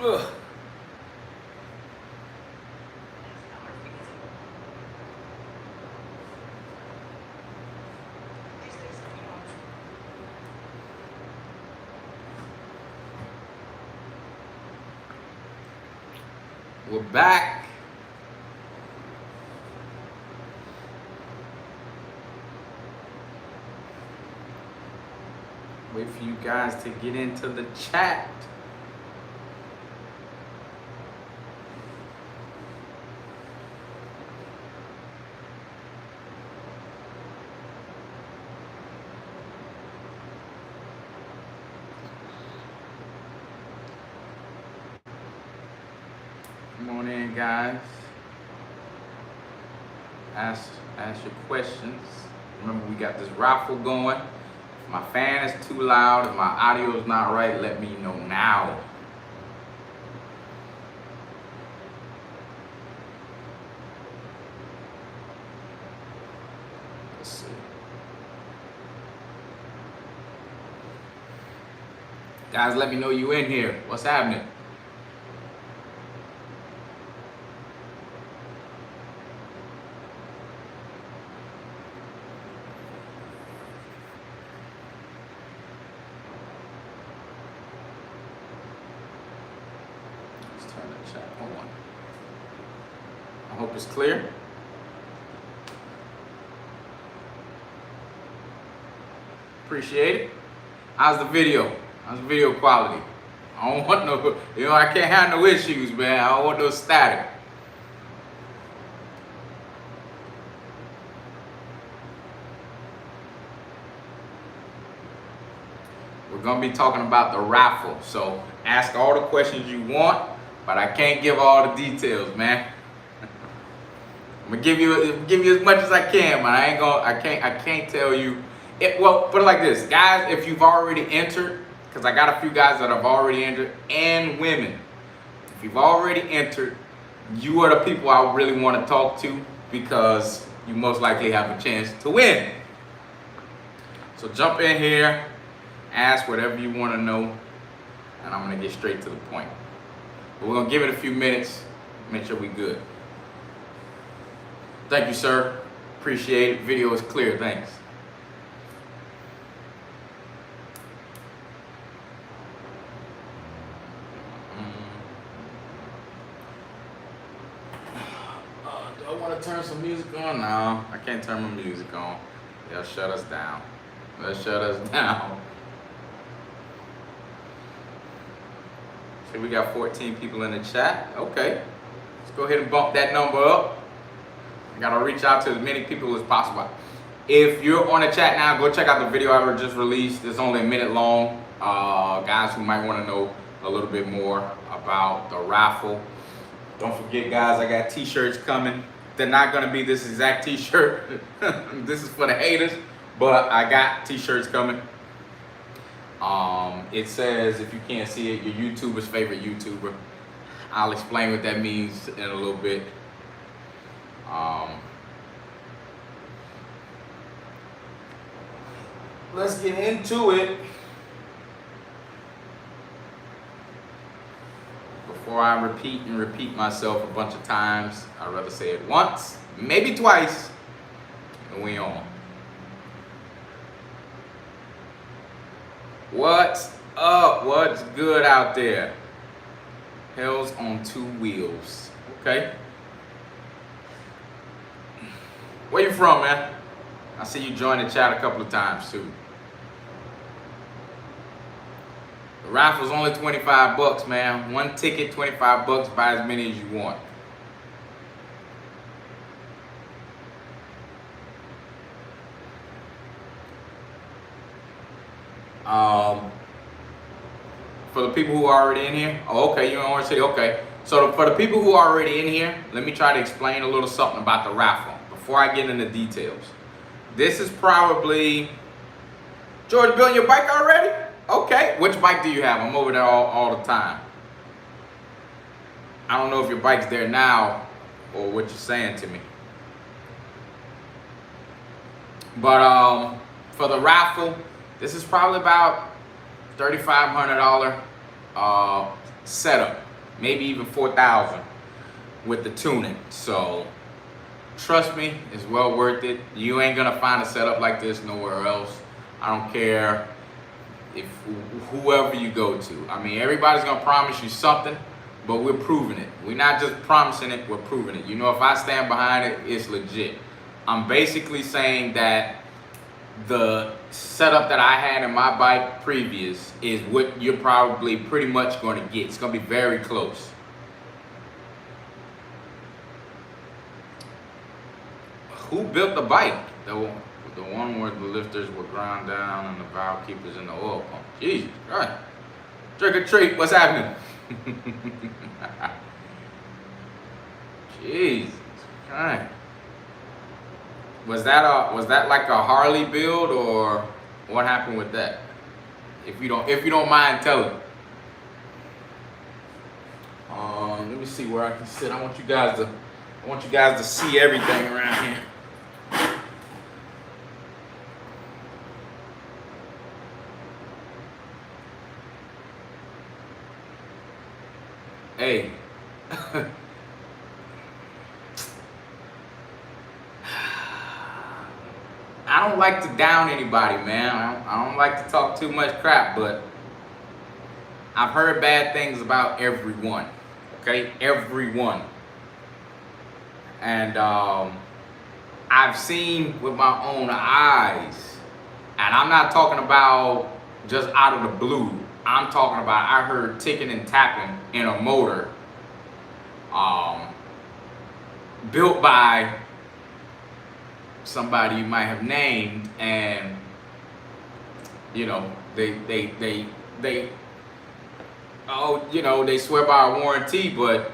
Ugh. We're back. Wait for you guys to get into the chat. Come on in, guys. Ask your questions. Remember, we got this raffle going. If my fan is too loud, if my audio is not right, let me know now. Let's see. Guys, let me know you in here. What's happening? I hope it's clear. Appreciate it. How's the video? How's the video quality? I don't want no, I can't have no issues, man. I don't want no static. We're gonna be talking about the raffle. So ask all the questions you want, but I can't give all the details, man. I'm gonna give you as much as I can, but I can't tell you. Well, put it like this, guys. If you've already entered, because I got a few guys that have already entered, and women. If you've already entered, you are the people I really want to talk to because you most likely have a chance to win. So jump in here, ask whatever you want to know, and I'm gonna get straight to the point. But we're gonna give it a few minutes, make sure we're good. Thank you, sir. Appreciate it. Video is clear. Thanks. Do I want to turn some music on? No, I can't turn my music on. They'll shut us down. They'll shut us down. See, we got 14 people in the chat. Okay. Let's go ahead and bump that number up. I gotta reach out to as many people as possible. If you're on the chat now, go check out the video I just released. It's only a minute long. Guys who might want to know a little bit more about the raffle. Don't forget, guys, I got t-shirts coming. They're not gonna be this exact t-shirt. This is for the haters, but I got t-shirts coming. It says, if you can't see it, your YouTuber's favorite YouTuber. I'll explain what that means in a little bit. Let's get into it. Before I repeat myself a bunch of times, I'd rather say it once, maybe twice, and we on. What's up? What's good out there? Hell's on two wheels. Okay. Where you from, man? I see you join the chat a couple of times too. The raffle's only 25 bucks, man. One ticket, 25 bucks. Buy as many as you want. For the people who are already in here. Oh, okay, you're in Orange City. Okay. So for the people who are already in here, let me try to explain a little something about the raffle before I get into details. This is probably, George, building your bike already? Okay, which bike do you have? I'm over there all the time. I don't know if your bike's there now or what you're saying to me. But for the raffle, this is probably about $3,500 setup. maybe even 4,000 with the tuning. So trust me, it's well worth it. You ain't gonna find a setup like this nowhere else. I don't care if whoever you go to. I mean, everybody's gonna promise you something, but we're proving it. We're not just promising it, we're proving it. You know, if I stand behind it, it's legit. I'm basically saying that the setup that I had in my bike previous is what you're probably pretty much going to get. It's going to be very close. Who built the bike? The one where the lifters were ground down and the valve keepers in the oil pump. Jesus Christ. Trick or treat, what's happening? Jesus Christ. Was that like a Harley build, or what happened with that? If you don't mind telling. Let me see where I can sit. I want you guys to see everything around here. Hey. I don't like to down anybody, man. I don't like to talk too much crap, but I've heard bad things about everyone. Okay, everyone. And I've seen with my own eyes, and I'm not talking about just out of the blue. I'm talking about I heard ticking and tapping in a motor built by somebody you might have named, and you know they swear by a warranty, but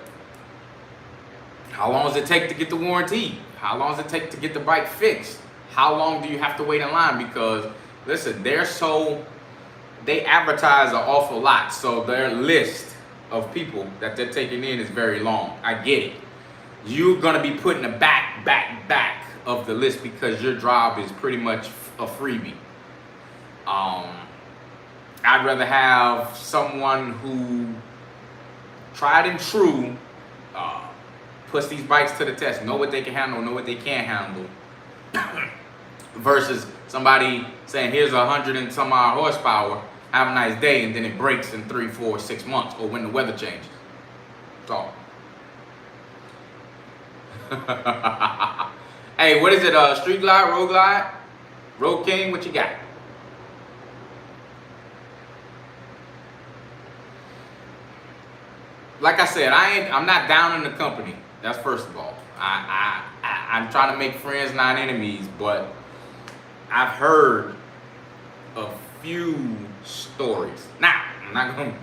how long does it take to get the warranty? How long does it take to get the bike fixed? How long do you have to wait in line? Because listen, they advertise an awful lot, so their list of people that they're taking in is very long. I get it. You're gonna be putting the back of the list because your job is pretty much a freebie. I'd rather have someone who tried and true puts these bikes to the test, know what they can handle, know what they can't handle, versus somebody saying here's 100 and some odd horsepower, have a nice day, and then it breaks in 3, 4, 6 months, or when the weather changes. That's all. Hey, what is it? Street Glide, Road Glide, Road King? What you got? Like I said, I'm not down in the company. That's first of all. I'm trying to make friends, not enemies. But I've heard a few stories. Now, I'm not going to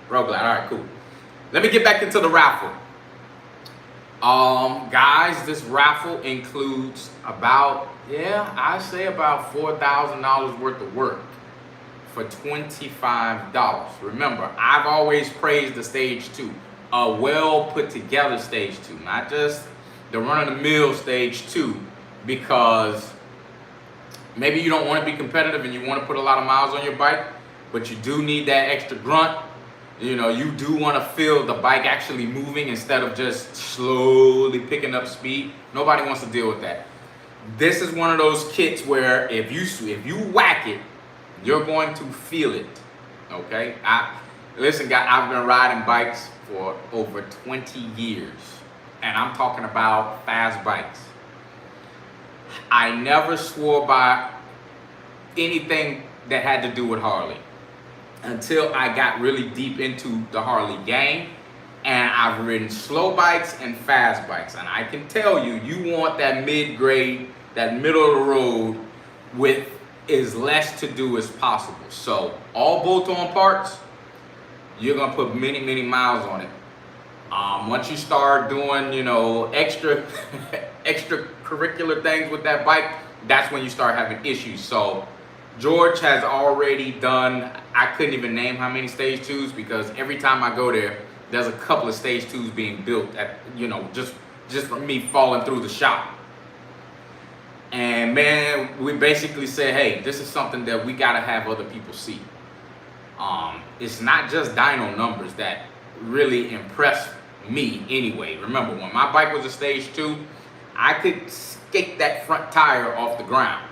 Road Glide. All right, cool. Let me get back into the raffle. Guys, this raffle includes about $4,000 worth of work for $25. Remember, I've always praised the Stage 2, a well put together Stage 2, not just the run-of-the-mill Stage 2, because maybe you don't want to be competitive and you want to put a lot of miles on your bike, but you do need that extra grunt. You know, you do want to feel the bike actually moving instead of just slowly picking up speed. Nobody wants to deal with that. This is one of those kits where if you whack it, you're going to feel it. Okay? Listen, guys, I've been riding bikes for over 20 years, and I'm talking about fast bikes. I never swore by anything that had to do with Harley until I got really deep into the Harley game, and I've ridden slow bikes and fast bikes, and I can tell you, you want that mid-grade, that middle of the road with as less to do as possible. So all bolt-on parts, you're gonna put many miles on it. Once you start doing, extracurricular things with that bike, that's when you start having issues. So George has already done, I couldn't even name how many Stage 2s, because every time I go there, there's a couple of Stage 2s being built at, just from me falling through the shop. And man, we basically said, hey, this is something that we gotta have other people see. It's not just dyno numbers that really impress me anyway. Remember, when my bike was a stage 2, I could skate that front tire off the ground.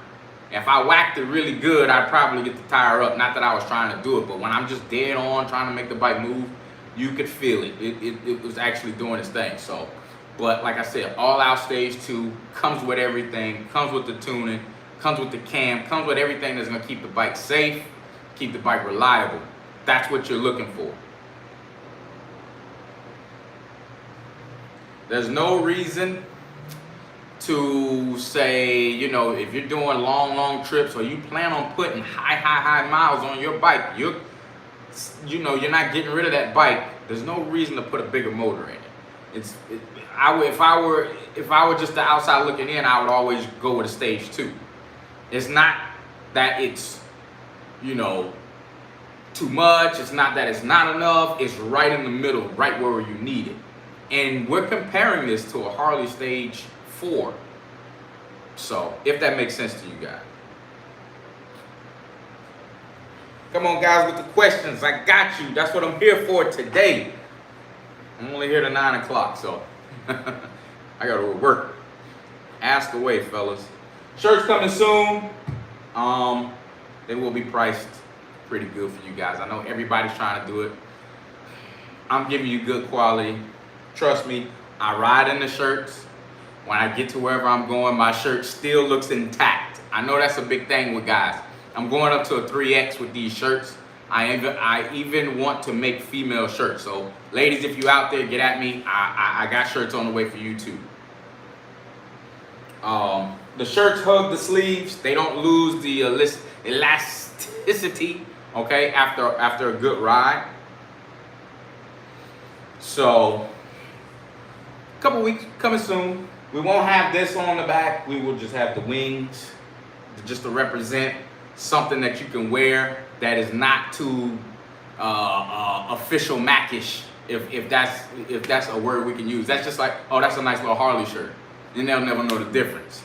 If I whacked it really good, I'd probably get the tire up. Not that I was trying to do it, but when I'm just dead on trying to make the bike move, you could feel it. It was actually doing its thing. So, but like I said, all out stage 2 comes with everything, comes with the tuning, comes with the cam, comes with everything that's gonna keep the bike safe, keep the bike reliable. That's what you're looking for. There's no reason to say, you know, if you're doing long trips or you plan on putting high miles on your bike, you're not getting rid of that bike. There's no reason to put a bigger motor in it. If I were just the outside looking in, I would always go with a stage 2. It's not that it's, you know, too much. It's not that it's not enough. It's right in the middle, right where you need it. And we're comparing this to a Harley Stage 4. So, if that makes sense to you guys. Come on, guys, with the questions. I got you. That's what I'm here for today. I'm only here to 9 o'clock, so I got to work. Ask away, fellas. Shirts coming soon. They will be priced pretty good for you guys. I know everybody's trying to do it. I'm giving you good quality. Trust me, I ride in the shirts. When I get to wherever I'm going, my shirt still looks intact. I know that's a big thing with guys. I'm going up to a 3X with these shirts. I even want to make female shirts. So ladies, if you out there, get at me. I got shirts on the way for you too. The shirts hug the sleeves. They don't lose the elasticity, okay, after a good ride. So, a couple weeks coming soon. We won't have this on the back. We will just have the wings, just to represent something that you can wear that is not too OfficialMac-ish, if that's a word we can use. That's just like, oh, that's a nice little Harley shirt. And they'll never know the difference.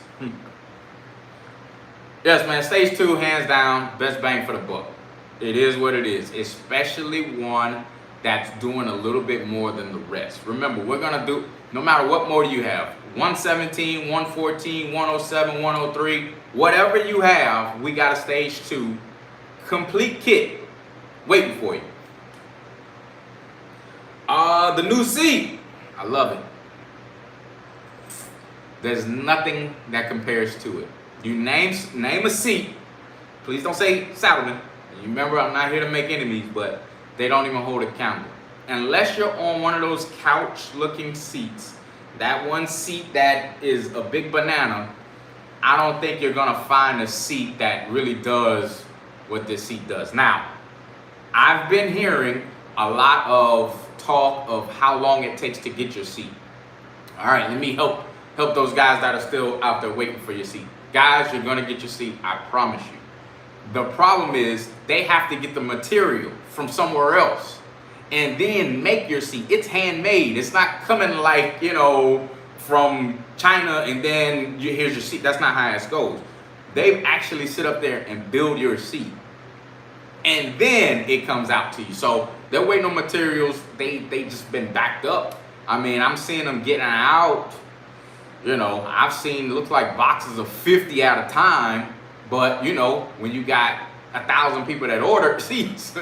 Yes, man, stage 2, hands down, best bang for the buck. It is what it is, especially one that's doing a little bit more than the rest. Remember, we're gonna do, no matter what motor you have, 117, 114, 107, 103, whatever you have, we got a stage 2 complete kit waiting for you. The new seat, I love it. There's nothing that compares to it. You name a seat. Please don't say Saddleman. You remember, I'm not here to make enemies, but they don't even hold a candle. Unless you're on one of those couch-looking seats, that one seat that is a big banana, I don't think you're gonna find a seat that really does what this seat does. Now, I've been hearing a lot of talk of how long it takes to get your seat. All right, let me help those guys that are still out there waiting for your seat. Guys, you're gonna get your seat, I promise you. The problem is they have to get the material from somewhere else and then make your seat. It's handmade. It's not coming like, you know, from China and then here's your seat. That's not how it goes. They actually sit up there and build your seat. And then it comes out to you. So they're waiting on materials. They just been backed up. I mean, I'm seeing them getting out. You know, I've seen, looks like boxes of 50 at a time. But, you know, when you got 1,000 people that order seats,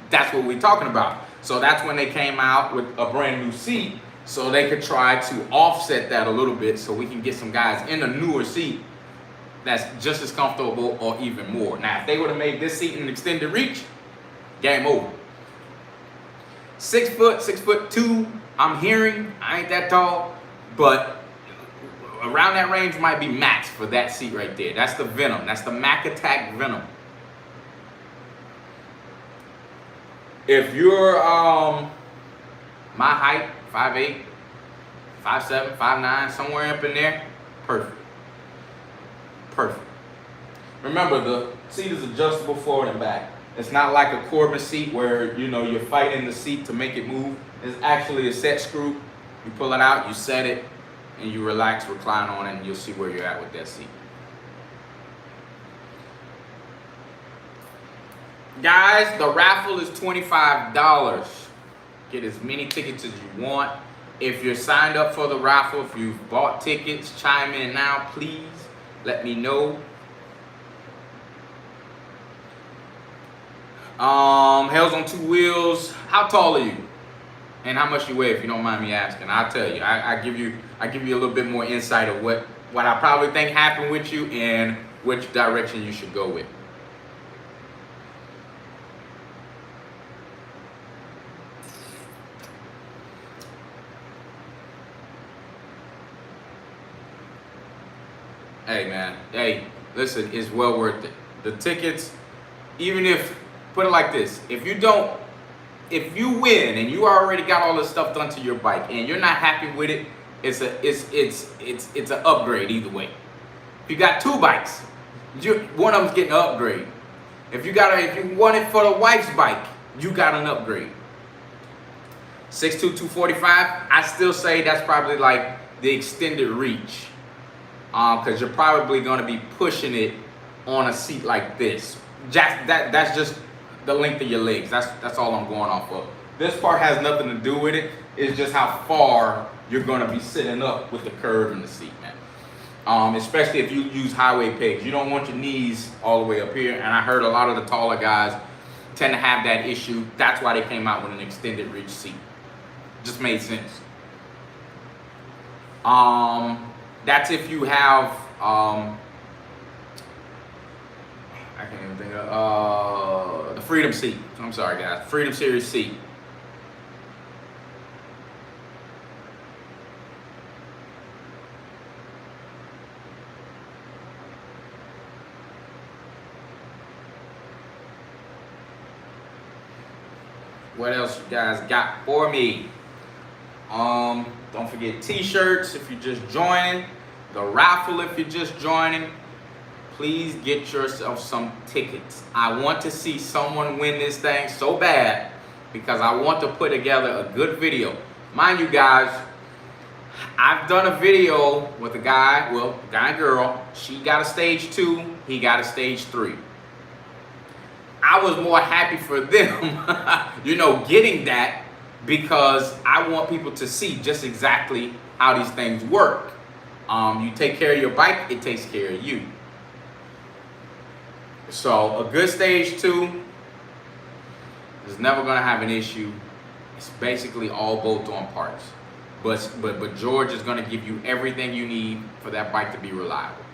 that's what we're talking about. So that's when they came out with a brand new seat so they could try to offset that a little bit so we can get some guys in a newer seat that's just as comfortable or even more. Now, if they would have made this seat an extended reach, game over. 6 foot, 6'2", I'm hearing, I ain't that tall, but around that range might be max for that seat right there. That's the Venom. That's the Mac Attack Venom. If you're my height, 5'8", 5'7", 5'9", somewhere up in there, perfect. Perfect. Remember, the seat is adjustable forward and back. It's not like a Corbin seat where, you know, you're fighting the seat to make it move. It's actually a set screw. You pull it out, you set it, and you relax, recline on it, and you'll see where you're at with that seat. Guys, the raffle is $25. Get as many tickets as you want. If you're signed up for the raffle, if you've bought tickets, chime in now, please. Let me know. Hell's on Two Wheels. How tall are you? And how much you weigh, if you don't mind me asking? I'll tell you. I give you a little bit more insight of what I probably think happened with you and which direction you should go with. Hey man, hey, listen, it's well worth it. The tickets, even if, put it like this, if you win and you already got all this stuff done to your bike and you're not happy with it, it's an upgrade either way. If you got two bikes, one of them's getting an upgrade. If you want it for the wife's bike, you got an upgrade. 62245, I still say that's probably like the extended reach. Because you're probably going to be pushing it on a seat like this. That's just the length of your legs. That's all I'm going off of. This part has nothing to do with it. It's just how far you're going to be sitting up with the curve in the seat, man. Especially if you use highway pegs. You don't want your knees all the way up here. And I heard a lot of the taller guys tend to have that issue. That's why they came out with an extended reach seat. Just made sense. That's if you have, I can't even think of, the Freedom seat. I'm sorry guys, Freedom Series seat. What else you guys got for me? Don't forget t-shirts if you're just joining. The raffle if you're just joining. Please get yourself some tickets. I want to see someone win this thing so bad because I want to put together a good video. Mind you guys, I've done a video with a guy, well, guy and girl. She got a stage 2, he got a stage 3. I was more happy for them, getting that, because I want people to see just exactly how these things work. You take care of your bike, it takes care of you. So a good stage 2 is never gonna have an issue. It's basically all bolt-on parts. But George is gonna give you everything you need for that bike to be reliable.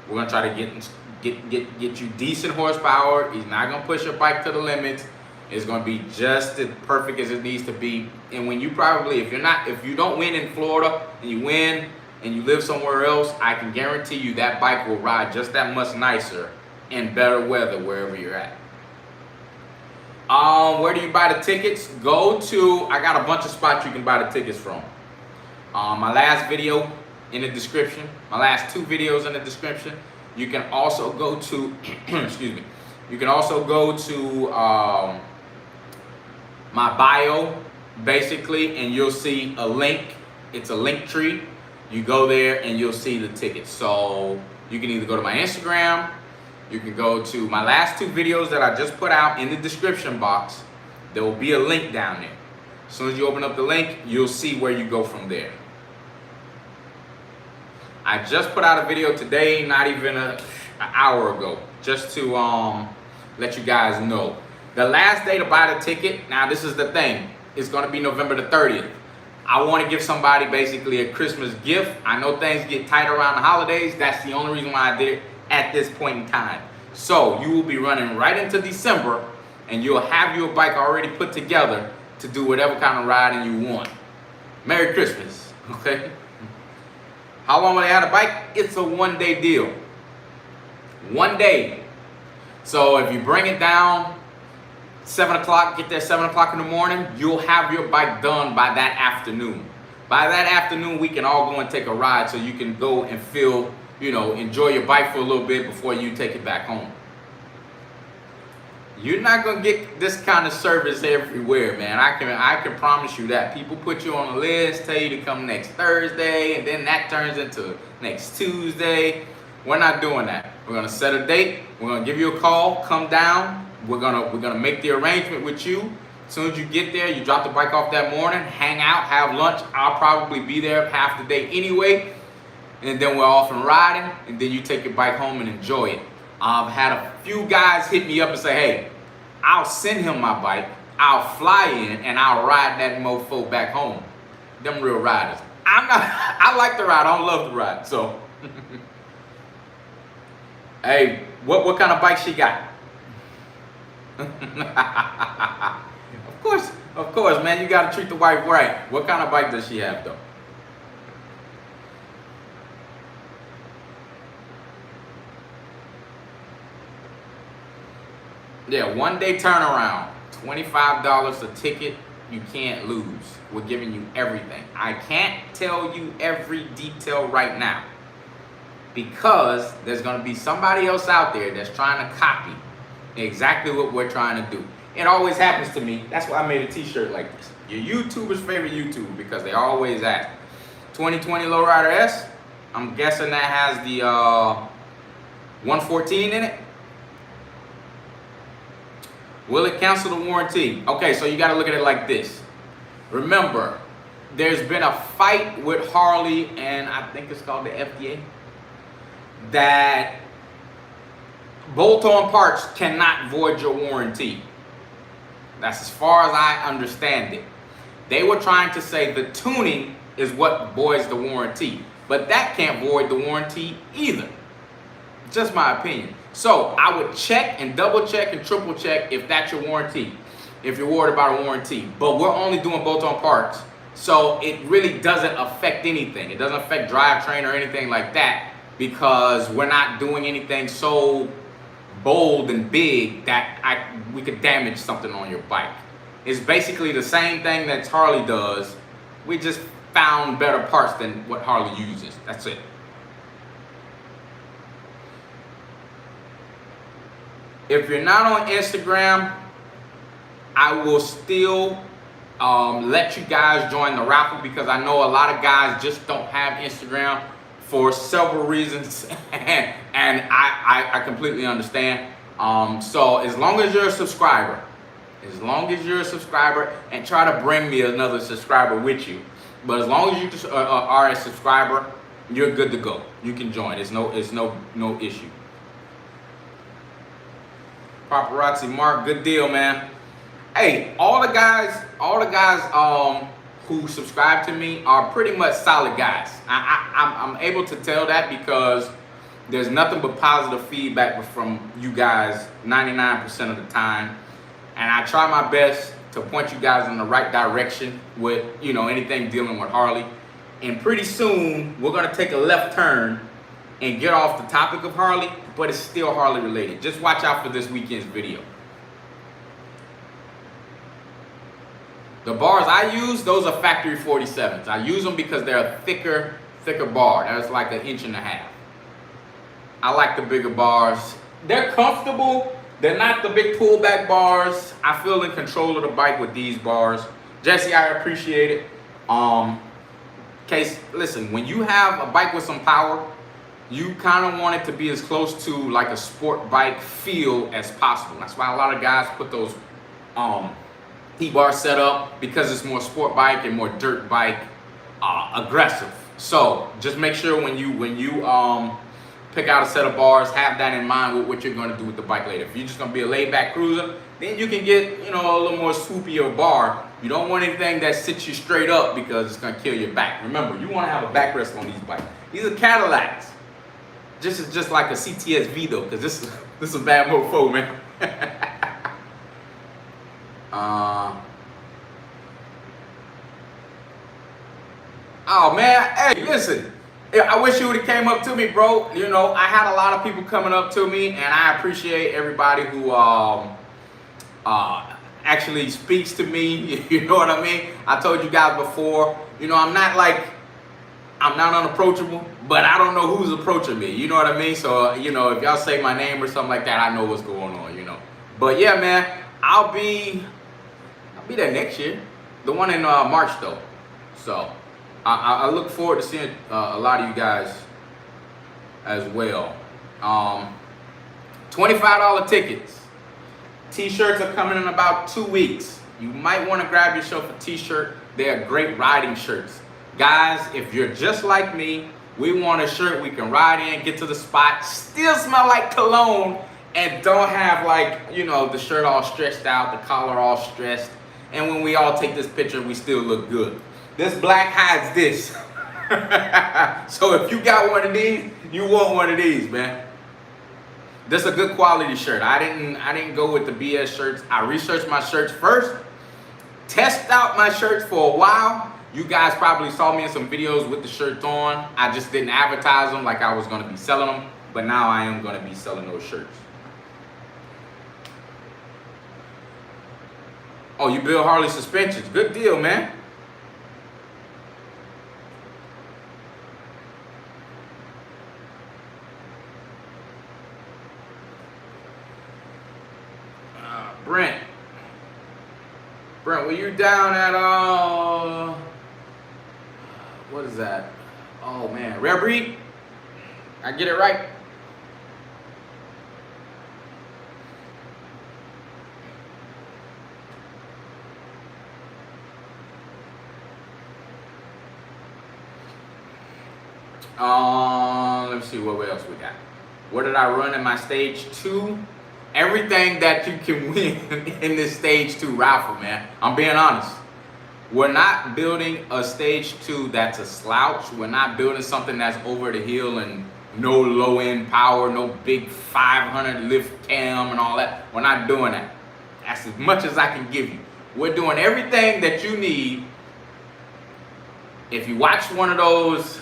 We're gonna try to get you decent horsepower. He's not gonna push your bike to the limits. It's going to be just as perfect as it needs to be. And when you if you don't win in Florida and you win and you live somewhere else, I can guarantee you that bike will ride just that much nicer in better weather wherever you're at. Where do you buy the tickets? I got a bunch of spots you can buy the tickets from. My last video in the description, my last 2 videos in the description. You can also go to, excuse me, you can also go to my bio, basically, and you'll see a link. It's a link tree. You go there and you'll see the tickets. So you can either go to my Instagram, you can go to my last 2 videos that I just put out in the description box. There will be a link down there. As soon as you open up the link, you'll see where you go from there. I just put out a video today, not even an hour ago, just to let you guys know. The last day to buy the ticket, now this is the thing, it's gonna be November the 30th. I wanna give somebody basically a Christmas gift. I know things get tight around the holidays. That's the only reason why I did it at this point in time. So you will be running right into December and you'll have your bike already put together to do whatever kind of riding you want. Merry Christmas, okay? How long will they have a bike? It's a 1-day deal. 1 day. So if you bring it down 7 o'clock, get there 7 o'clock in the morning, you'll have your bike done by that afternoon. By that afternoon, we can all go and take a ride so you can go and feel, enjoy your bike for a little bit before you take it back home. You're not gonna get this kind of service everywhere, man. I can promise you that. People put you on a list, tell you to come next Thursday, and then that turns into next Tuesday. We're not doing that. We're gonna set a date. We're gonna give you a call. Come down. We're gonna make the arrangement with you, As soon as you get there, you drop the bike off that morning, hang out, have lunch. I'll probably be there half the day anyway. And then we're off and riding, and then you take your bike home and enjoy it. I've had a few guys hit me up and say, hey, I'll send him my bike, I'll fly in, and I'll ride that mofo back home. Them real riders. I like to ride, I don't love to ride, so. Hey, what kind of bike she got? Of course, man, you gotta treat the wife right. What kind of bike does she have, though? Yeah, 1 day turnaround, $25 a ticket, you can't lose. We're giving you everything. I can't tell you every detail right now because there's gonna be somebody else out there that's trying to copy exactly what we're trying to do. It always happens to me. That's why I made a t-shirt like this. Your YouTuber's favorite YouTuber, because they always ask. 2020 Lowrider S, I'm guessing that has the 114 in it. Will it cancel the warranty? Okay, so you got to look at it like this. Remember, there's been a fight with Harley and I think it's called the FDA that bolt-on parts cannot void your warranty. That's as far as I understand it. They were trying to say the tuning is what voids the warranty, but that can't void the warranty either. Just my opinion. So I would check and double check and triple check if that's your warranty, if you're worried about a warranty. But we're only doing bolt-on parts, so it really doesn't affect anything. It doesn't affect drivetrain or anything like that because we're not doing anything so bold and big that we could damage something on your bike. It's basically the same thing that Harley does. We just found better parts than what Harley uses. That's it. If you're not on Instagram, I will still let you guys join the raffle because I know a lot of guys just don't have Instagram for several reasons, and I completely understand. So as long as you're a subscriber, and try to bring me another subscriber with you, but as long as you just are a subscriber, you're good to go. You can join. It's no issue. Paparazzi Mark, good deal, man. Hey, all the guys who subscribe to me are pretty much solid guys. I'm able to tell that because there's nothing but positive feedback from you guys 99% of the time, and I try my best to point you guys in the right direction with anything dealing with Harley. And pretty soon we're gonna take a left turn and get off the topic of Harley, but it's still Harley related. Just watch out for this weekend's video. The bars I use, those are factory 47s. I use them because they're a thicker bar. That's like 1.5 inches. I like the bigger bars. They're comfortable. They're not the big pullback bars. I feel in control of the bike with these bars. Jesse, I appreciate it. Case, listen, when you have a bike with some power, you kind of want it to be as close to like a sport bike feel as possible. That's why a lot of guys put those T-bar set up, because it's more sport bike and more dirt bike aggressive. So just make sure when you pick out a set of bars, have that in mind with what you're going to do with the bike later. If you're just going to be a laid-back cruiser, then you can get a little more swoopier bar. You don't want anything that sits you straight up because it's going to kill your back. Remember, you want to have a backrest on these bikes. These are Cadillacs. Just like a CTS-V though, because this is a bad mofo, man. Oh man, hey, listen. I wish you would have came up to me, bro. I had a lot of people coming up to me, and I appreciate everybody who actually speaks to me. You know what I mean? I told you guys before, I'm not unapproachable, but I don't know who's approaching me. You know what I mean? So, if y'all say my name or something like that, I know what's going on, But yeah, man, I'll be there next year. The one in March, though. So, I look forward to seeing a lot of you guys as well. $25 tickets. T-shirts are coming in about 2 weeks. you might want to grab yourself a t-shirt. They are great riding shirts. Guys, if you're just like me, we want a shirt we can ride in, get to the spot, still smell like cologne, and don't have like, you know, the shirt all stretched out, the collar all stressed, and when we all take this picture, we still look good. This black hides this. So if you got one of these, you want one of these, man. This is a good quality shirt. I didn't go with the BS shirts. I researched my shirts first, test out my shirts for a while. You guys probably saw me in some videos with the shirts on. I just didn't advertise them like I was going to be selling them, but now I am going to be selling those shirts. Oh, you build Harley suspensions. Good deal, man. Brent, were you down at what is that? Oh man, Rare Breed? I get it right? Let me see what else we got. What did I run in my stage 2? Everything that you can win in this stage 2 raffle, man. I'm being honest. We're not building a stage 2 that's a slouch. We're not building something that's over the hill and no low end power, no big 500 lift cam and all that. We're not doing that. That's as much as I can give you. We're doing everything that you need. If you watch one of those,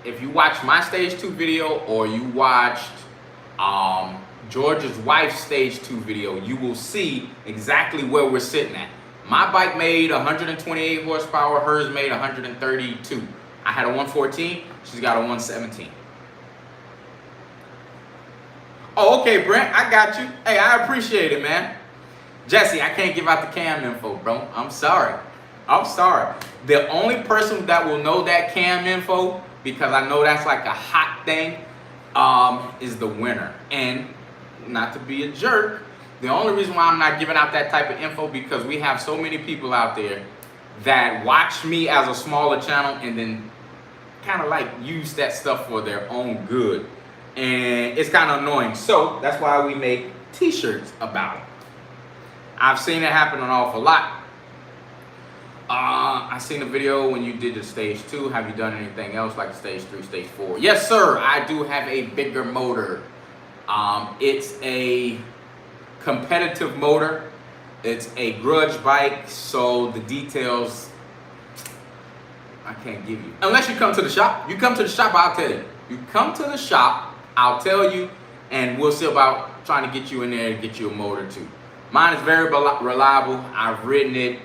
if you watch my stage 2 video or you watched George's wife's stage 2 video, you will see exactly where we're sitting at. My bike made 128 horsepower, hers made 132. I had a 114, she's got a 117. Oh, okay, Brent, I got you. Hey, I appreciate it, man. Jesse, I can't give out the cam info, bro. I'm sorry. I'm sorry. The only person that will know that cam info, because I know that's like a hot thing, is the winner. And not to be a jerk, the only reason why I'm not giving out that type of info because we have so many people out there that watch me as a smaller channel and then kind of like use that stuff for their own good, and it's kind of annoying. So that's why we make t-shirts about it. I've seen it happen an awful lot. I seen a video when you did the stage 2. Have you done anything else like stage 3, stage 4? Yes, sir. I do have a bigger motor. It's a competitive motor. It's a grudge bike, so the details I can't give you. Unless you come to the shop. You come to the shop, I'll tell you. You come to the shop, I'll tell you, and we'll see about trying to get you in there and get you a motor too. Mine is very reliable. I've ridden it.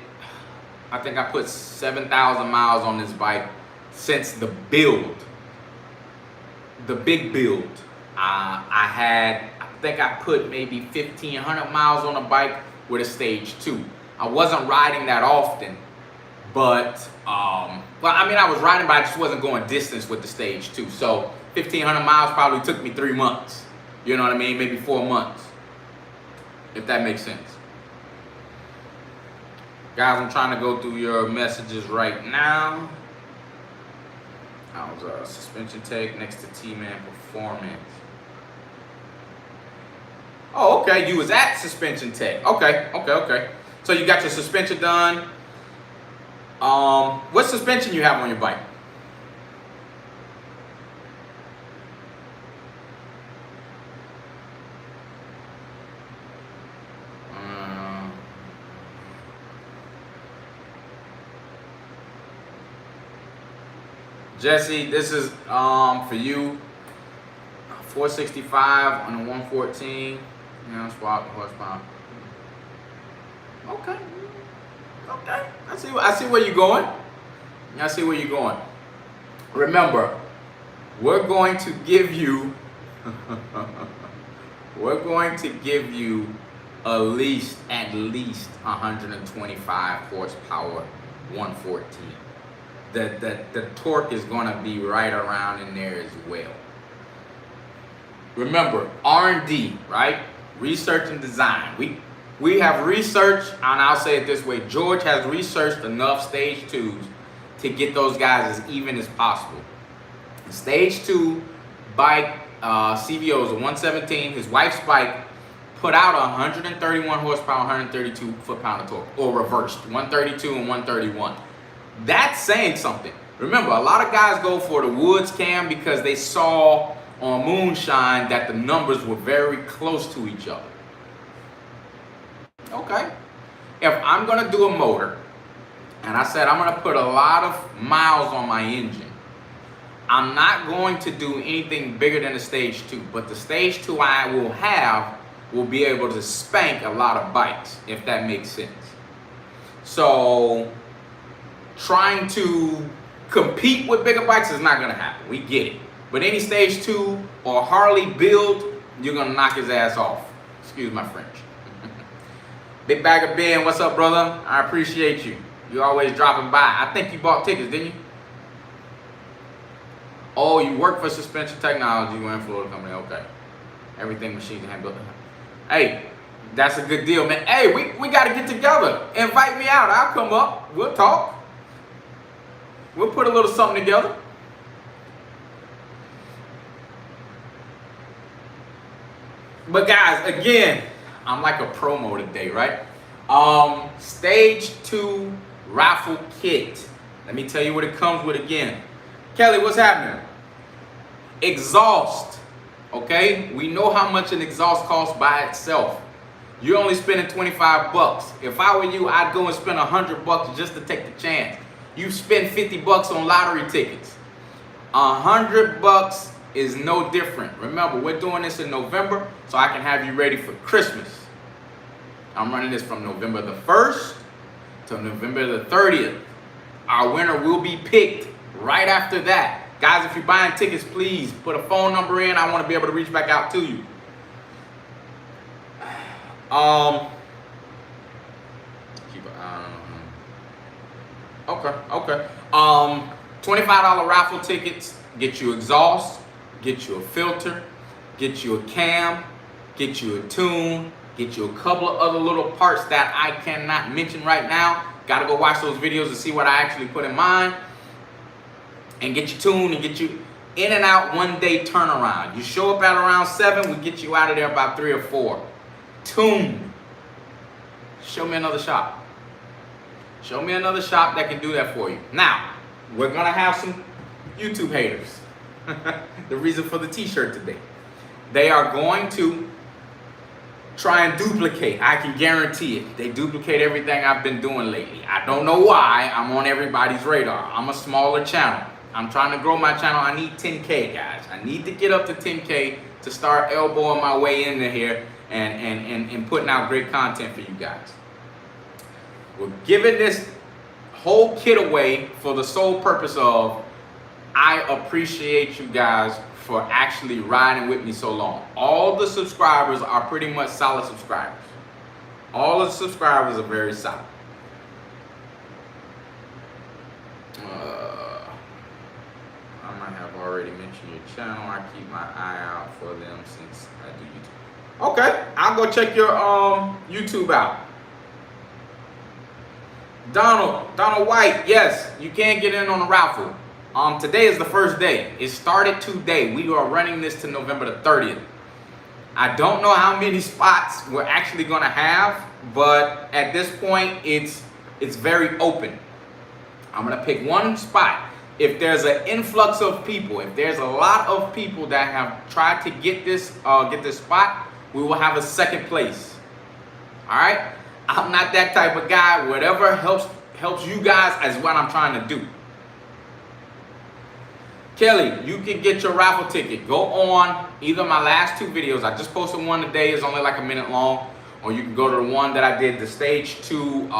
I think I put 7,000 miles on this bike since the build. The big build. I think I put maybe 1,500 miles on a bike with a stage 2. I wasn't riding that often, but, well, I mean, I was riding, but I just wasn't going distance with the stage 2. So 1,500 miles probably took me 3 months. You know what I mean? Maybe 4 months, if that makes sense. Guys, I'm trying to go through your messages right now. I was suspension tech next to T-Man Performance. Oh, okay. You was at Suspension Tech. Okay. So you got your suspension done. What suspension you have on your bike? Jesse, this is for you. 465 on the 114. You know, swap horsepower. Okay. I see where you're going. I see where you're going. Remember, we're going to give you at least 125 horsepower 114. The torque is going to be right around in there as well. Remember, R&D, right? Research and design. We have researched, and I'll say it this way, George has researched enough stage 2s to get those guys as even as possible. The stage 2 bike CVO is a 117. His wife's bike put out 131 horsepower, 132 foot-pound of torque, or reversed, 132 and 131. That's saying something. Remember, a lot of guys go for the Woods cam because they saw on Moonshine that the numbers were very close to each other. Okay. If I'm gonna do a motor, and I said I'm gonna put a lot of miles on my engine, I'm not going to do anything bigger than a stage 2, but the stage 2 I will be able to spank a lot of bikes, if that makes sense. So trying to compete with bigger bikes is not gonna happen, we get it. But any stage 2 or Harley build, you're gonna knock his ass off. Excuse my French. Big Bag of Ben, what's up, brother? I appreciate you. You always dropping by. I think you bought tickets, didn't you? Oh, you work for Suspension Technology, you went for the company, okay. Everything machines hand built. Hey, that's a good deal, man. Hey, we got to get together. Invite me out. I'll come up. We'll talk. We'll put a little something together. But guys, again, I'm like a promo today, right? Stage 2 raffle kit. Let me tell you what it comes with again. Kelly, what's happening? Exhaust. Okay, we know how much an exhaust costs by itself. You're only spending 25 bucks. If I were you, I'd go and spend 100 bucks just to take the chance. You spend 50 bucks on lottery tickets. 100 bucks is no different. Remember, we're doing this in November, so I can have you ready for Christmas. I'm running this from November the 1st to November the 30th. Our winner will be picked right after that. Guys, if you're buying tickets, please put a phone number in. I want to be able to reach back out to you. Okay. $25 raffle tickets get you exhaust, get you a filter, get you a cam, get you a tune, get you a couple of other little parts that I cannot mention right now. Got to go watch those videos to see what I actually put in mine. And get you tuned and get you in and out 1 day turnaround. You show up at around 7, we get you out of there about 3 or 4. Tuned. Show me another shop. Show me another shop that can do that for you. Now, we're gonna have some YouTube haters. The reason for the t-shirt today. They are going to try and duplicate. I can guarantee it. They duplicate everything I've been doing lately. I don't know why. I'm on everybody's radar. I'm a smaller channel. I'm trying to grow my channel. I need 10K, guys. I need to get up to 10K to start elbowing my way into here and putting out great content for you guys. We're giving this whole kit away for the sole purpose of I appreciate you guys for actually riding with me so long. All the subscribers are pretty much solid subscribers. All the subscribers are very solid. I might have already mentioned your channel. I keep my eye out for them since I do YouTube. Okay, I'll go check your YouTube out. Donald White, yes, you can get in on the raffle. Today is the first day. It started today. We are running this to November the 30th. I don't know how many spots we're actually gonna have, but at this point, it's very open. I'm gonna pick one spot. If there's an influx of people, if there's a lot of people that have tried to get this spot, we will have a second place. All right? I'm not that type of guy. Whatever helps you guys is what I'm trying to do. Kelly, you can get your raffle ticket. Go on either my last 2 videos. I just posted one today. It's only like a minute long. Or you can go to the one that I did, the stage 2,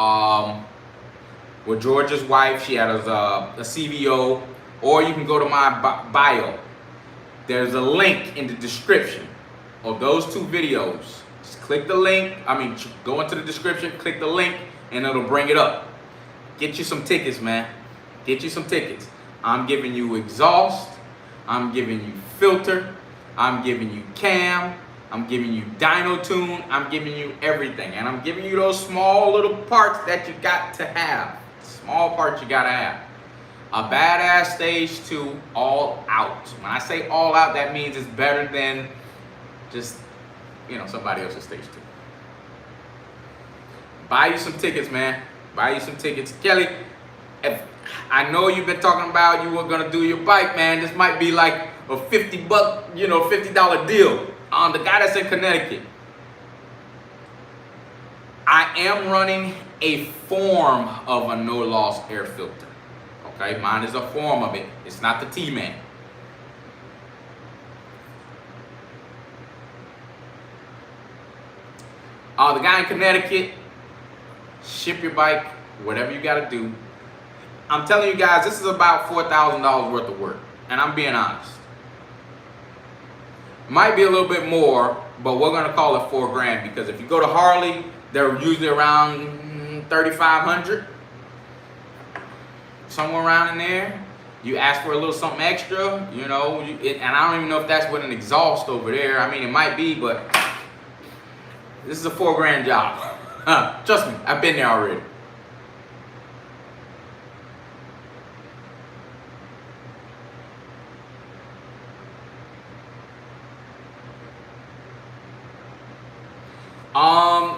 with George's wife. She had a CVO. Or you can go to my bio. There's a link in the description of those 2 videos. Just click the link. Go into the description, click the link, and it'll bring it up. Get you some tickets, man. Get you some tickets. I'm giving you exhaust. I'm giving you filter. I'm giving you cam. I'm giving you dyno tune. I'm giving you everything. And I'm giving you those small little parts that you got to have. Small parts you got to have. A badass stage 2 all out. When I say all out, that means it's better than just, you know, somebody else's stage 2. Buy you some tickets, man. Buy you some tickets. Kelly, if I know you've been talking about you were gonna do your bike, man. This might be like a $50, you know, $50 deal. The guy that's in Connecticut. I am running a form of a no-loss air filter. Okay, mine is a form of it. It's not the T-Man. The guy in Connecticut, ship your bike, whatever you gotta do. I'm telling you guys, this is about $4,000 worth of work, and I'm being honest. Might be a little bit more, but we're gonna call it $4 grand, because if you go to Harley, they're usually around 3,500, somewhere around in there. You ask for a little something extra, you know, and I don't even know if that's with an exhaust over there. I mean, it might be, but this is a $4 grand job. Trust me, I've been there already.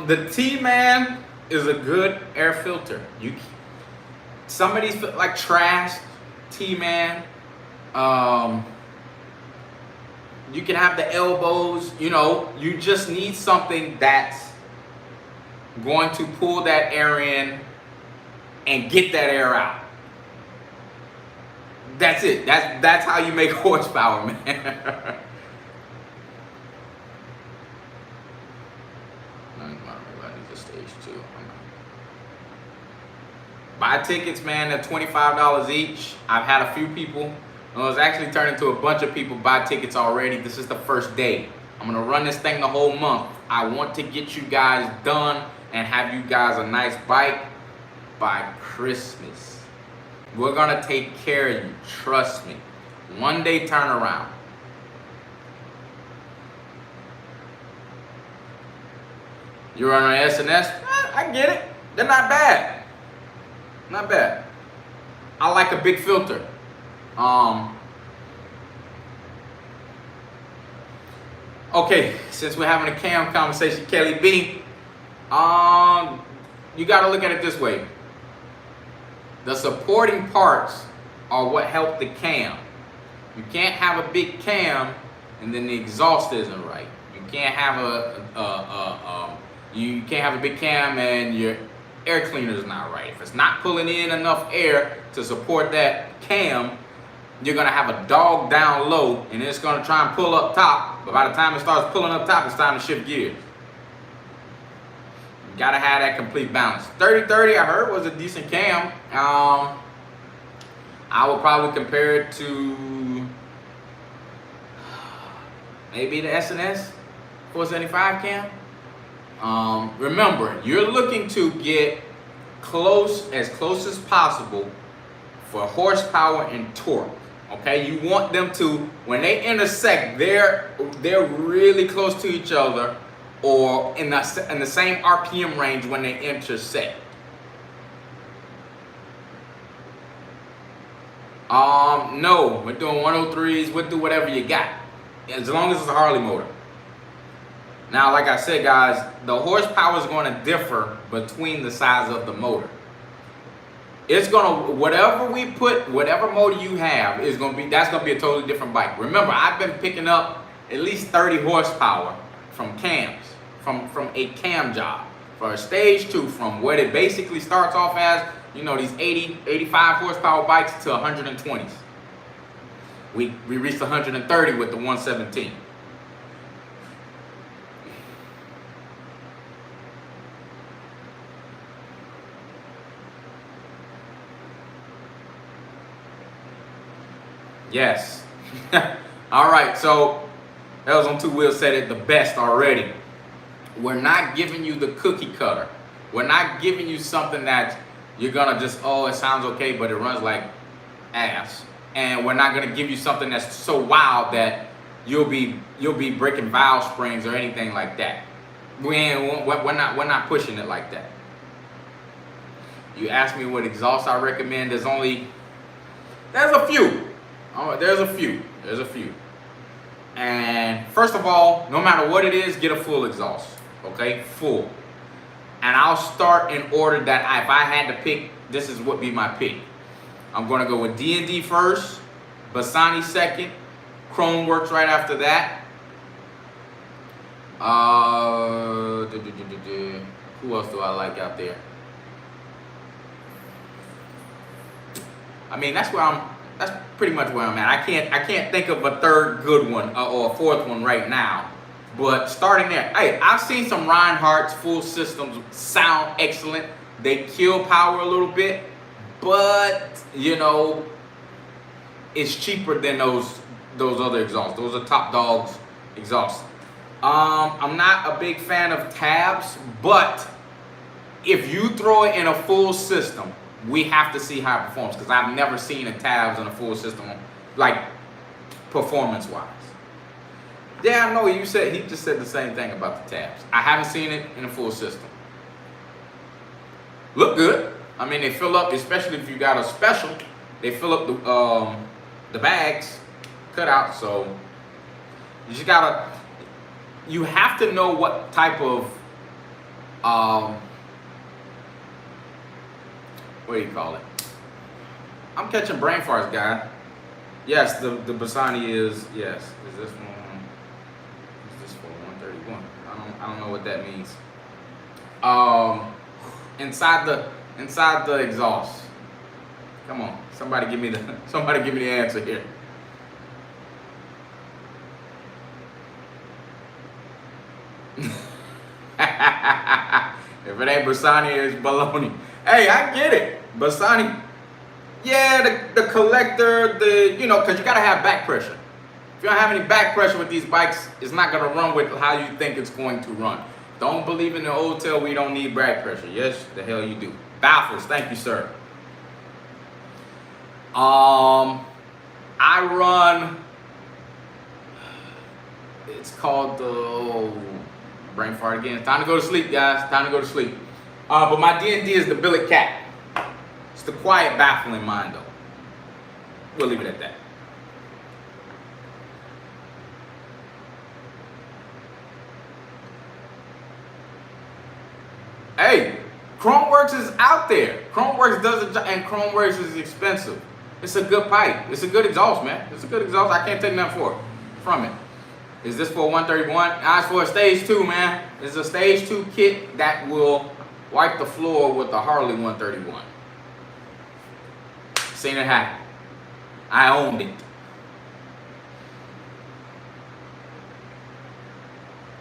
The T-Man is a good air filter. Some of these feel like trash. T-Man. You can have the elbows. You know, you just need something that's going to pull that air in and get that air out. That's it. That's how you make horsepower, man. Buy tickets, man. They're $25 each. I've had a few people. It's actually turned into a bunch of people buy tickets already. This is the first day. I'm gonna run this thing the whole month. I want to get you guys done and have you guys a nice bike by Christmas. We're gonna take care of you. Trust me. One day turnaround. You run an S&S? I get it. They're not bad. Not bad. I like a big filter. Okay, since we're having a cam conversation, Kelly B, you got to look at it this way. The supporting parts are what help the cam. You can't have a big cam and then the exhaust isn't right. You can't have a big cam and your air cleaner is not right. If it's not pulling in enough air to support that cam, you're gonna have a dog down low and it's gonna try and pull up top, but by the time it starts pulling up top, it's time to shift gears. You gotta have that complete balance. 30-30, I heard, was a decent cam. I would probably compare it to maybe the S&S 475 cam. Remember, you're looking to get as close as possible for horsepower and torque. Okay, you want them to, when they intersect, they're really close to each other, or in the same RPM range when they intersect. No, we're doing 103s. We'll do whatever you got, as long as it's a Harley motor. Now, like I said, guys, the horsepower is going to differ between the size of the motor. It's gonna, whatever we put, whatever motor you have is gonna be, that's gonna be a totally different bike. Remember, I've been picking up at least 30 horsepower from cams, from a cam job. For a stage 2, from what it basically starts off as, you know, these 80, 85 horsepower bikes to 120s. We reached 130 with the 117. Yes. All right, so that was on Two Wheels said it the best already. We're not giving you the cookie cutter. We're not giving you something that you're gonna just, oh, it sounds okay, but it runs like ass. And we're not gonna give you something that's so wild that you'll be breaking valve springs or anything like that. We're not pushing it like that. You ask me what exhaust I recommend. There's a few. There's a few. And first of all, no matter what it is, get a full exhaust. Okay, full. And I'll start in order that if I had to pick, this is what be my pick. I'm gonna go with D&D first, Bassani second, Chromeworks right after that. Who else do I like out there? I mean, that's pretty much where I'm at. I can't think of a third good one or a fourth one right now. But starting there, hey, I've seen some Reinhardt's full systems sound excellent. They kill power a little bit, but you know, it's cheaper than those other exhausts. Those are top dogs exhausts. I'm not a big fan of tabs, but if you throw it in a full system, we have to see how it performs, because I've never seen a tabs in a full system, like performance-wise. Yeah, I know he just said the same thing about the tabs. I haven't seen it in a full system. Look good. I mean, they fill up, especially if you got a special, they fill up the bags cut out. So you have to know what type of what do you call it? I'm catching brain farts, guy. Yes, the Bassani is, yes. Is this one? Is this for 131? I don't know what that means. Inside the exhaust. Come on, somebody give me the answer here. If it ain't Bassani, it's baloney. Hey, I get it. Bassani, yeah, the collector, because you gotta have back pressure. If you don't have any back pressure with these bikes, it's not gonna run with how you think it's going to run. Don't believe in the old tale, we don't need back pressure. Yes, the hell you do. Baffles, thank you, sir. I run, it's called the, brain fart again. It's time to go to sleep, guys. Time to go to sleep. But my D&D is the billet cat. It's the quiet baffle in mine, though. We'll leave it at that. Hey, Chromeworks is out there. Chromeworks does it, and Chromeworks is expensive. It's a good pipe. It's a good exhaust, man. It's a good exhaust. I can't take nothing from it. Is this for 131? It's for a stage 2, man. It's a stage 2 kit that will wipe the floor with the Harley 131. Seen it happen. I owned it.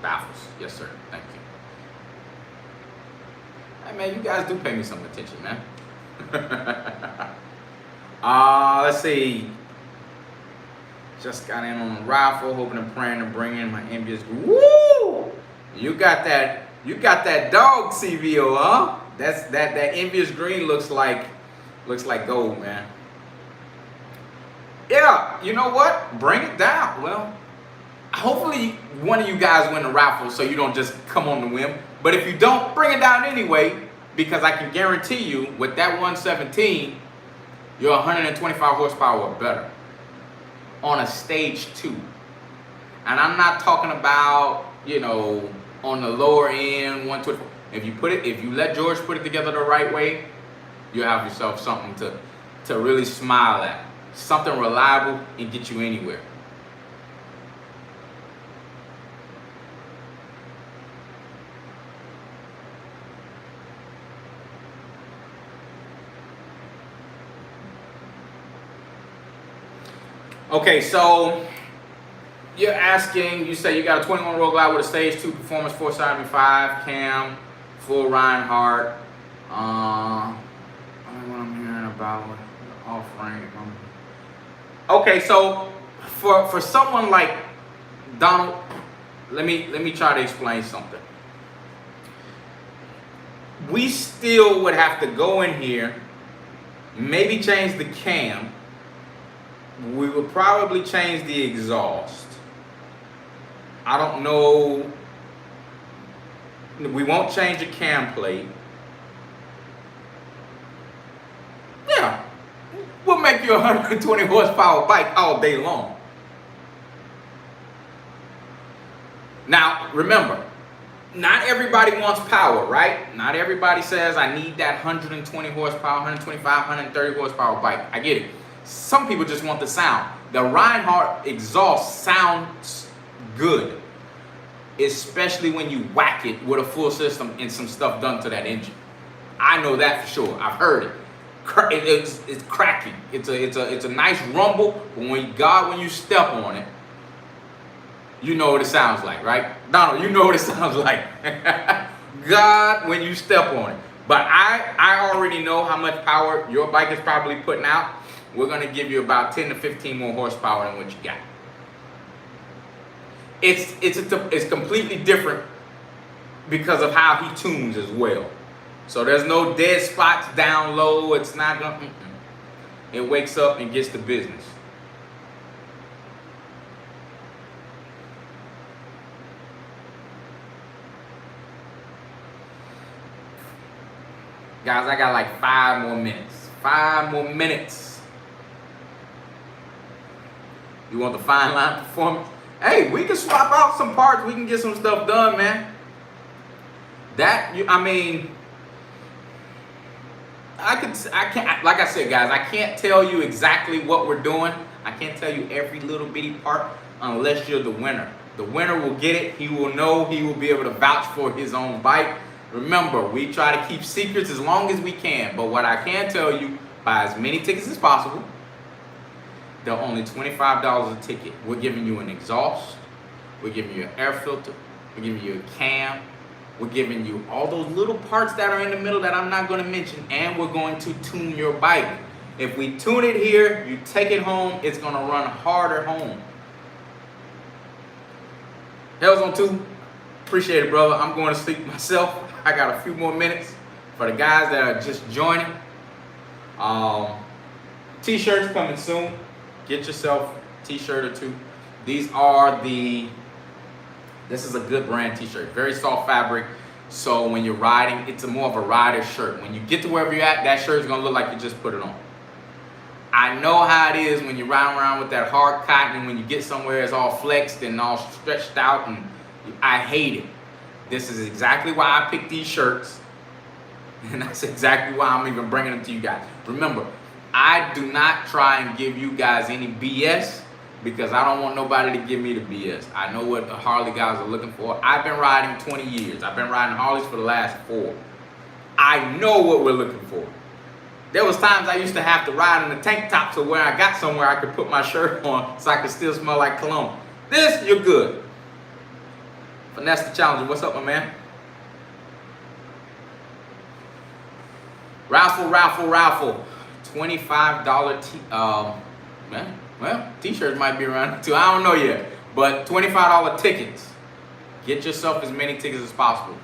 Baffles. Yes, sir. Thank you. Hey, man, you guys do pay me some attention, man. Let's see. Just got in on the Raffle, hoping and praying to bring in my envious. Woo! You got that dog CVO, huh? That envious green looks like gold, man. Yeah, you know what? Bring it down. Well, hopefully one of you guys win the Raffle, so you don't just come on the whim. But if you don't, bring it down anyway, because I can guarantee you with that 117, you're 125 horsepower or better on a stage 2. And I'm not talking about, on the lower end 124. If you let George put it together the right way, you'll have yourself something to really smile at. Something reliable and get you anywhere. Okay, so you're asking, you say you got a 21 roll glide with a stage 2 performance 475 cam, full Reinhardt. What I'm hearing about offering. Okay, so for someone like Donald, let me try to explain something. We still would have to go in here, maybe change the cam. We would probably change the exhaust. I don't know. We won't change the cam plate. Yeah, we'll make you a 120 horsepower bike all day long. Now, remember, not everybody wants power, right? Not everybody says, I need that 120 horsepower, 125, 130 horsepower bike. I get it. Some people just want the sound. The Reinhardt exhaust sounds good, especially when you whack it with a full system and some stuff done to that engine. I know that for sure. I've heard it. It's cracking. It's a nice rumble, but when you step on it, you know what it sounds like, right? Donald, you know what it sounds like. God, when you step on it. But I already know how much power your bike is probably putting out. We're gonna give you about 10 to 15 more horsepower than what you got. It's completely different because of how he tunes as well. So there's no dead spots down low. It's not gonna. It wakes up and gets to business. Guys, I got like 5 more minutes. 5 more minutes. You want the fine line performance? Hey, we can swap out some parts. We can get some stuff done, man. I can't, like I said, guys, I can't tell you exactly what we're doing. I can't tell you every little bitty part unless you're the winner. The winner will get it. He will know. He will be able to vouch for his own bike. Remember, we try to keep secrets as long as we can. But what I can tell you, buy as many tickets as possible. They're only $25 a ticket. We're giving you an exhaust. We're giving you an air filter. We're giving you a cam. We're giving you all those little parts that are in the middle that I'm not going to mention. And we're going to tune your bike. If we tune it here, you take it home, it's going to run harder home. Hells on 2. Appreciate it, brother. I'm going to sleep myself. I got a few more minutes for the guys that are just joining. T-shirts coming soon. Get yourself a t-shirt or 2. This is a good brand t-shirt. Very soft fabric. So when you're riding, it's more of a rider shirt. When you get to wherever you're at, that shirt is going to look like you just put it on. I know how it is when you're riding around with that hard cotton, and when you get somewhere it's all flexed and all stretched out, and I hate it. This is exactly why I picked these shirts, and that's exactly why I'm even bringing them to you guys. Remember, I do not try and give you guys any BS because I don't want nobody to give me the BS. I know what the Harley guys are looking for. I've been riding 20 years. I've been riding Harleys for the last 4. I know what we're looking for. There was times I used to have to ride in a tank top so where I got somewhere I could put my shirt on so I could still smell like cologne. This, you're good. Finesse the Challenger. What's up, my man? Raffle. $25 t-shirts might be around too. I don't know yet. But $25 tickets. Get yourself as many tickets as possible.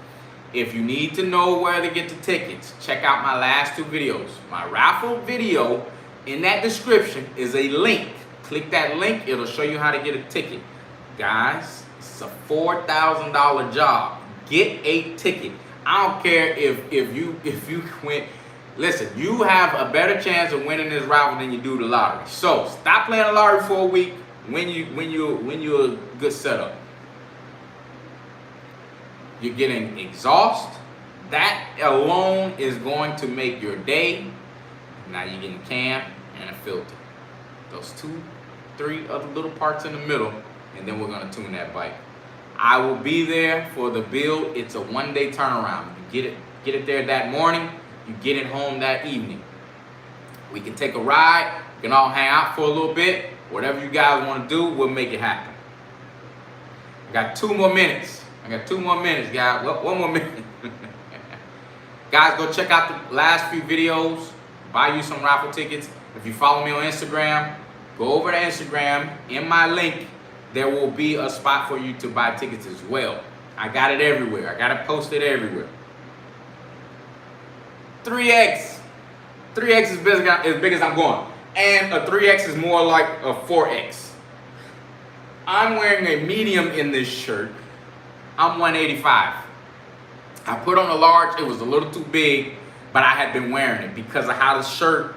If you need to know where to get the tickets, check out my last 2 videos. My raffle video, in that description is a link. Click that link, it'll show you how to get a ticket. Guys, it's a $4,000 job. Get a ticket. I don't care if you win. Listen, you have a better chance of winning this raffle than you do the lottery. So stop playing the lottery for a week when you're a good setup. You're getting exhaust. That alone is going to make your day. Now you're getting cam and a filter. Those 2, 3 other little parts in the middle, and then we're gonna tune that bike. I will be there for the build. It's a 1-day turnaround. You get it there that morning. You get it home that evening. We can take a ride. We can all hang out for a little bit. Whatever you guys want to do, we'll make it happen. I got 2 more minutes. Guys. One more minute. Guys, go check out the last few videos. Buy you some raffle tickets. If you follow me on Instagram, go over to Instagram. In my link, there will be a spot for you to buy tickets as well. I got it everywhere. I got it posted everywhere. 3X. 3X is as big as I'm going. And a 3X is more like a 4X. I'm wearing a medium in this shirt. I'm 185. I put on a large, it was a little too big, but I had been wearing it because of how the shirt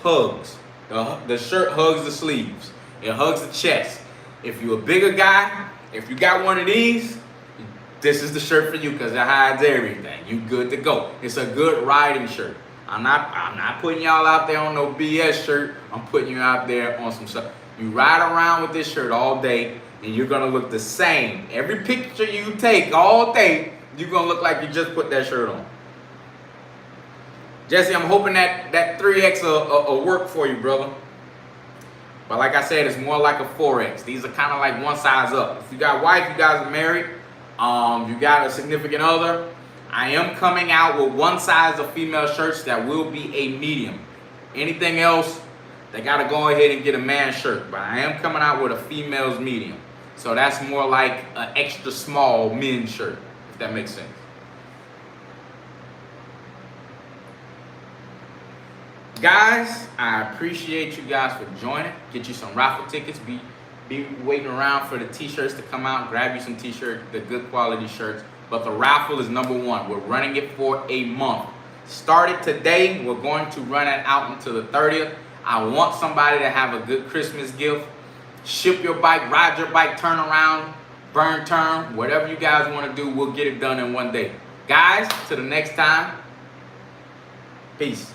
hugs. The shirt hugs the sleeves. It hugs the chest. If you're a bigger guy, if you got one of these, this is the shirt for you because it hides everything. You good to go. It's a good riding shirt. I'm not putting y'all out there on no BS shirt. I'm putting you out there on some stuff. You ride around with this shirt all day and you're gonna look the same. Every picture you take all day, you're gonna look like you just put that shirt on. Jesse, I'm hoping that 3X will work for you, brother. But like I said, it's more like a 4X. These are kind of like one size up. If you got a wife, you guys are married, you got a significant other, I am coming out with one size of female shirts that will be a medium. Anything else, they got to go ahead and get a man's shirt. But I am coming out with a female's medium. So that's more like an extra small men's shirt, if that makes sense. Guys, I appreciate you guys for joining. Get you some raffle tickets. Be waiting around for the t-shirts to come out. Grab you some t-shirts, the good quality shirts. But the raffle is #1. We're running it for a month. Started today. We're going to run it out until the 30th. I want somebody to have a good Christmas gift. Ship your bike, ride your bike, turn around, burn turn, whatever you guys want to do, we'll get it done in one day. Guys, till the next time, peace.